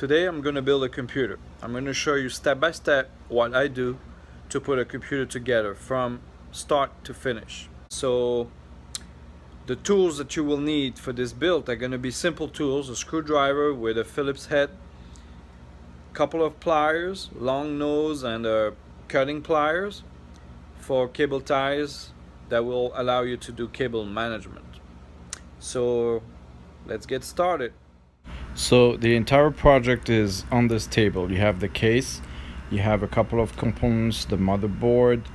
Today I'm going to build a computer. I'm going to show you step by step what I do to put a computer together from start to finish. So the tools that you will need for this build are going to be simple tools: a screwdriver with a Phillips head, couple of pliers, long nose and cutting pliers for cable ties that will allow you to do cable management. So let's get started. So the entire project is on this table. You have the case, you have a couple of components, the motherboard,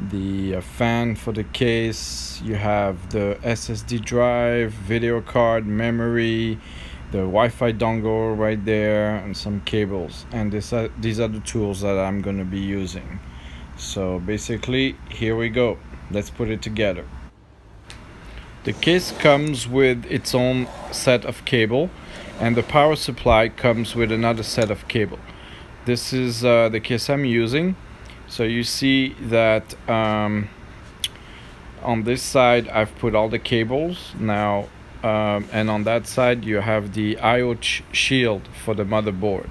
the fan for the case, you have the SSD drive, video card, memory, the Wi-Fi dongle right there, and some cables. And these are the tools that I'm going to be using. So basically, here we go. Let's put it together. The case comes with its own set of cable, and the power supply comes with another set of cable. This is the case I'm using. So you see that on this side I've put all the cables now, and on that side you have the I/O shield for the motherboard,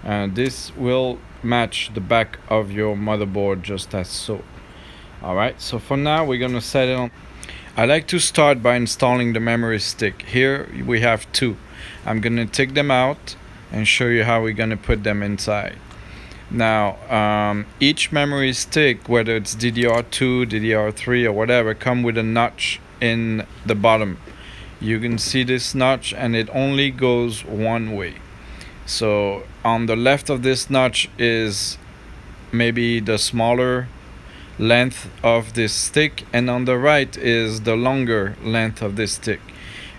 and this will match the back of your motherboard just as so. Alright, so for now we're gonna set it on. I like to start by installing the memory stick. Here we have two. I'm gonna take them out and show you how we're gonna put them inside. Now each memory stick, whether it's DDR2, DDR3 or whatever, come with a notch in the bottom. You can see this notch, and it only goes one way. So on the left of this notch is maybe the smaller length of this stick, and on the right is the longer length of this stick.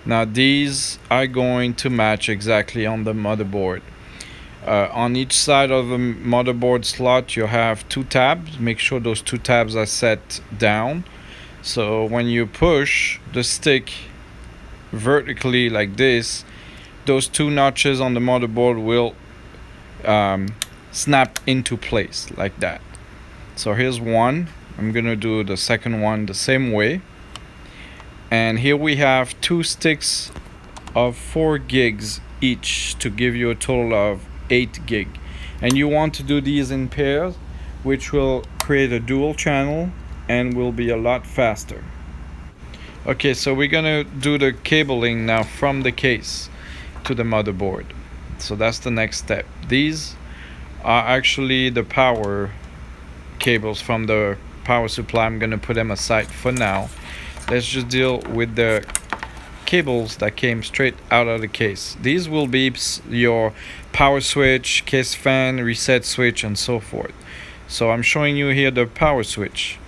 Now these are going to match exactly on the motherboard. On each side of the motherboard slot you have two tabs. Make sure those two tabs are set down, so when you push the stick vertically like this, those two notches on the motherboard will snap into place like that. So here's one. I'm gonna do the second one the same way. And here we have two sticks of 4 gigs each to give you a total of 8 gig. And you want to do these in pairs, which will create a dual channel and will be a lot faster. Okay, so we're gonna do the cabling now from the case to the motherboard. So that's the next step. These are actually the power cables from the power supply. I'm gonna put them aside for now. Let's just deal with the cables that came straight out of the case. These will be your power switch, case fan, reset switch, and so forth. So I'm showing you here the power switch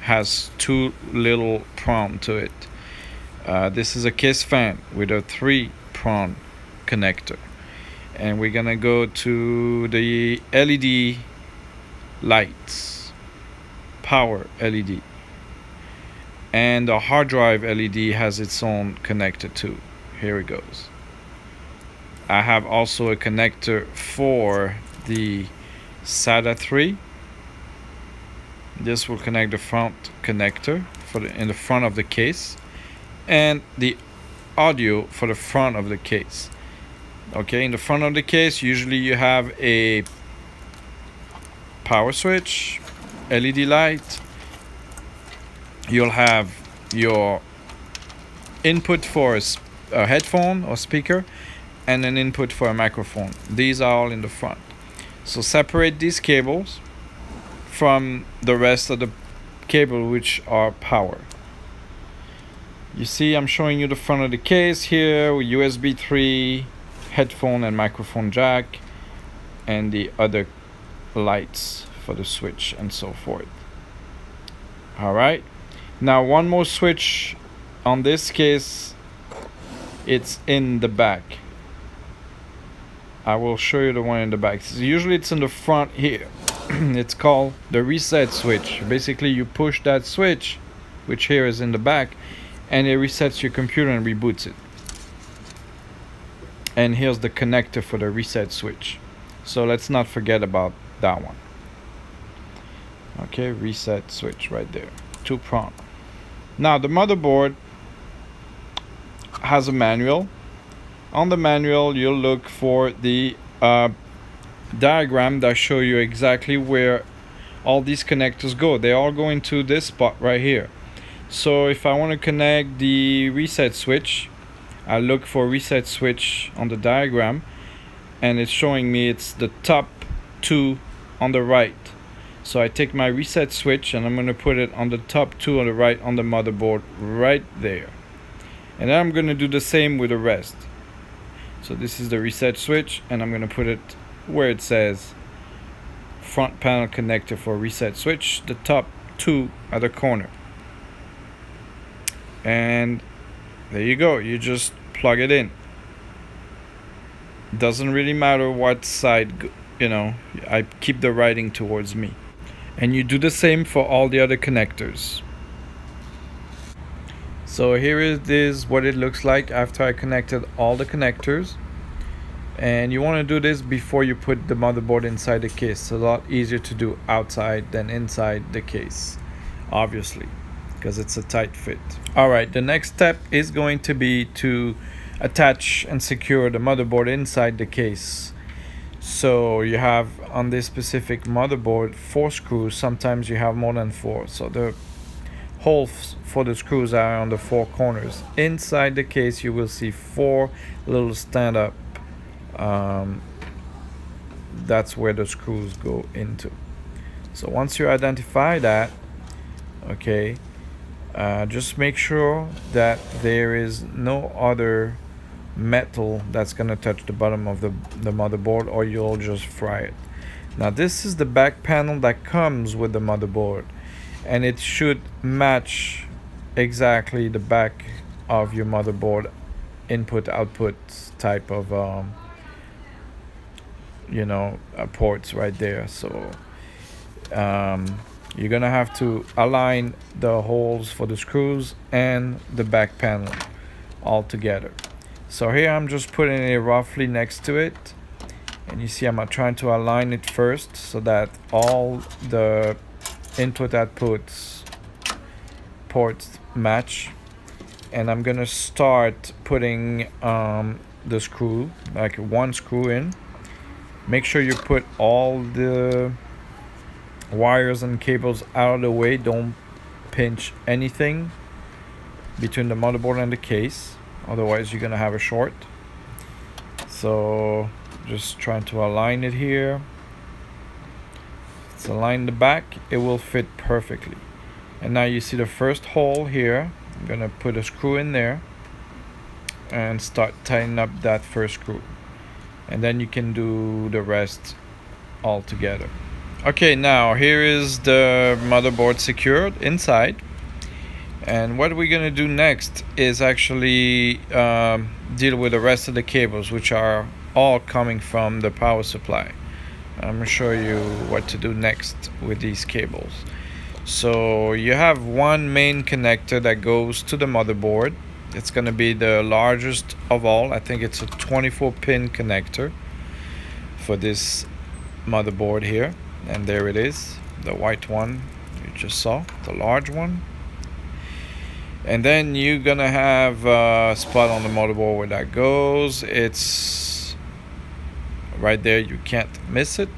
has two little prong to it. This is a case fan with a 3-prong connector, and we're gonna go to the LED lights, power LED, and the hard drive LED has its own connector too. Here it goes. I have also a connector for the SATA 3. This will connect the front connector for in the front of the case, and the audio for the front of the case. Okay, in the front of the case usually you have a power switch, LED light. You'll have your input for a headphone or speaker, and an input for a microphone. These are all in the front. So separate these cables from the rest of the cable, which are power. You see, I'm showing you the front of the case here with USB 3, headphone and microphone jack, and the other lights for the switch and so forth. Alright, now one more switch on this case, it's in the back. I will show you the one in the back. So usually it's in the front here. It's called the reset switch. Basically you push that switch, which here is in the back, and it resets your computer and reboots it. And here's the connector for the reset switch. So let's not forget about that one. Okay, reset switch right there, 2-prong. Now the motherboard has a manual, On the manual, you'll look for the diagram that show you exactly where all these connectors go. They all go into this spot right here. So if I want to connect the reset switch, I look for reset switch on the diagram, and it's showing me it's the top two on the right. So I take my reset switch and I'm going to put it on the top two on the right on the motherboard right there. And then I'm going to do the same with the rest. So this is the reset switch, and I'm going to put it where it says front panel connector for reset switch, the top two at the corner. And there you go, you just plug it in. Doesn't really matter what side, I keep the writing towards me. And you do the same for all the other connectors. So here it is what it looks like after I connected all the connectors. And you want to do this before you put the motherboard inside the case. It's a lot easier to do outside than inside the case, obviously, because it's a tight fit. Alright, the next step is going to be to attach and secure the motherboard inside the case. So you have on this specific motherboard 4 screws. Sometimes you have more than 4. So the holes for the screws are on the 4 corners. Inside the case you will see 4 little stand-up. That's where the screws go into. So once you identify that, okay, just make sure that there is no other metal that's gonna touch the bottom of the motherboard, or you'll just fry it. Now this is the back panel that comes with the motherboard, and it should match exactly the back of your motherboard input output type of ports right there. So you're gonna have to align the holes for the screws and the back panel all together. So here I'm just putting it roughly next to it, and you see I'm trying to align it first so that all the input outputs ports match. And I'm gonna start putting the screw, like 1 screw in. Make sure you put all the wires and cables out of the way. Don't pinch anything between the motherboard and the case, otherwise you're gonna have a short. So just trying to align it here. Let's align the back, it will fit perfectly. And now you see the first hole here. I'm gonna put a screw in there and start tightening up that first screw, and then you can do the rest all together. Okay, now here is the motherboard secured inside, and what we're gonna do next is actually deal with the rest of the cables, which are all coming from the power supply. I'm gonna show you what to do next with these cables. So you have one main connector that goes to the motherboard. It's going to be the largest of all. I think it's a 24 pin connector for this motherboard here, and there it is, the white one you just saw, the large one. And then you're gonna have a spot on the motherboard where that goes. It's right there, you can't miss it.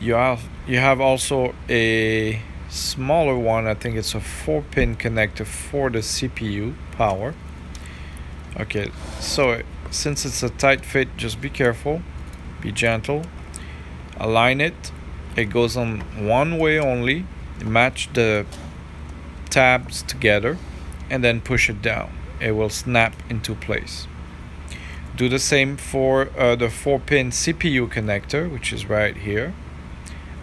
You have also a smaller one. I think it's a 4-pin connector for the CPU power. Okay, so since it's a tight fit, just be careful, be gentle, align it. It goes on one way only. Match the tabs together and then push it down. It will snap into place. Do the same for the 4-pin CPU connector, which is right here.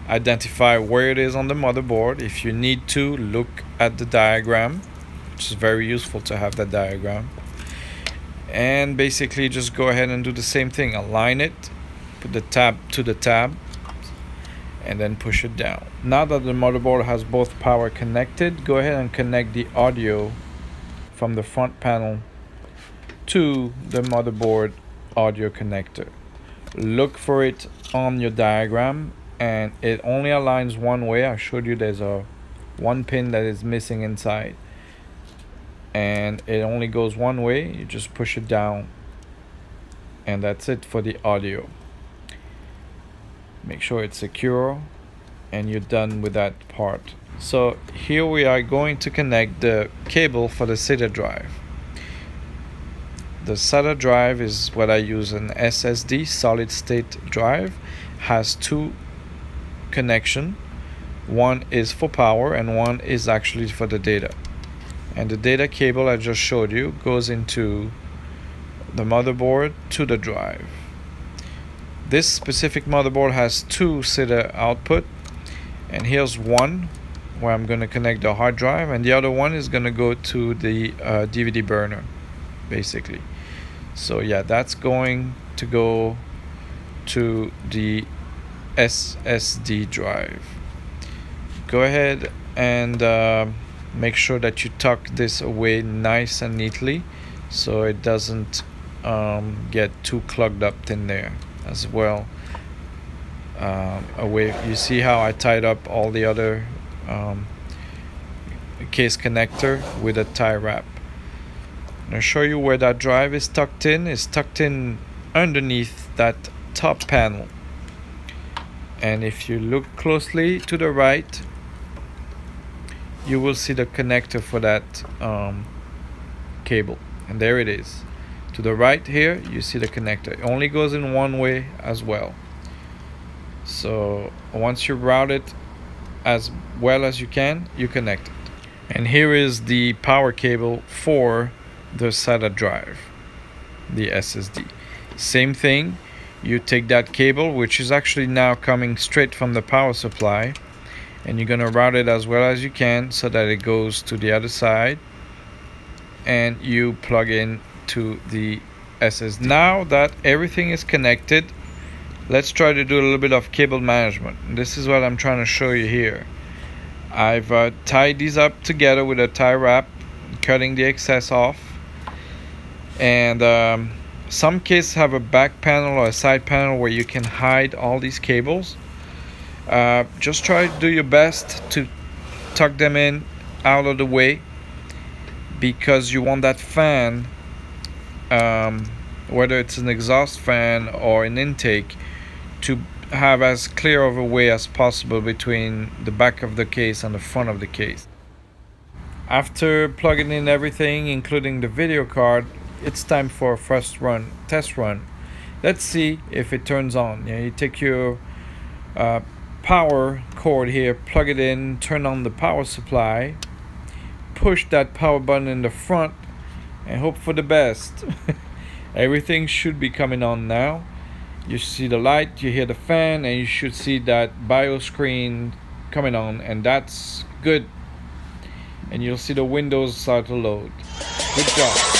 Identify where it is on the motherboard. If you need to, look at the diagram, which is very useful to have that diagram. And basically just go ahead and do the same thing. Align it, put the tab to the tab, and then push it down. Now that the motherboard has both power connected, go ahead and connect the audio from the front panel to the motherboard audio connector. Look for it on your diagram, and it only aligns one way. I showed you there's a 1 pin that is missing inside. and it only goes one way. You just push it down, and that's it for the audio. Make sure it's secure, and you're done with that part. So here we are going to connect the cable for the SATA drive. The SATA drive is what I use, an SSD, solid state drive. Has two connection. One is for power and one is actually for the data. And the data cable I just showed you goes into the motherboard to the drive. This specific motherboard has two SATA output, and here's one where I'm going to connect the hard drive, and the other one is going to go to the DVD burner, basically. So yeah, that's going to go to the SSD drive. Go ahead and make sure that you tuck this away nice and neatly so it doesn't get too clogged up in there as well. Away, you see how I tied up all the other case connector with a tie wrap. I'll show you where that drive is tucked in. It's tucked in underneath that top panel. And if you look closely to the right, you will see the connector for that cable. And there it is. To the right here, you see the connector. It only goes in one way as well. So once you route it as well as you can, you connect it. And here is the power cable for the SATA drive, the SSD. Same thing, you take that cable, which is actually now coming straight from the power supply, and you're going to route it as well as you can so that it goes to the other side, and you plug in to the SSD. Now that everything is connected, let's try to do a little bit of cable management. This is what I'm trying to show you here. I've tied these up together with a tie wrap, cutting the excess off. And some cases have a back panel or a side panel where you can hide all these cables. Just try to do your best to tuck them in out of the way, because you want that fan, whether it's an exhaust fan or an intake, to have as clear of a way as possible between the back of the case and the front of the case. After plugging in everything, including the video card, it's time for a first run, test run. Let's see if it turns on. You take your power cord here, plug it in, turn on the power supply, push that power button in the front, and hope for the best. Everything should be coming on now. You see the light, you hear the fan, and you should see that BIOS screen coming on, and that's good. And you'll see the windows start to load. Good job.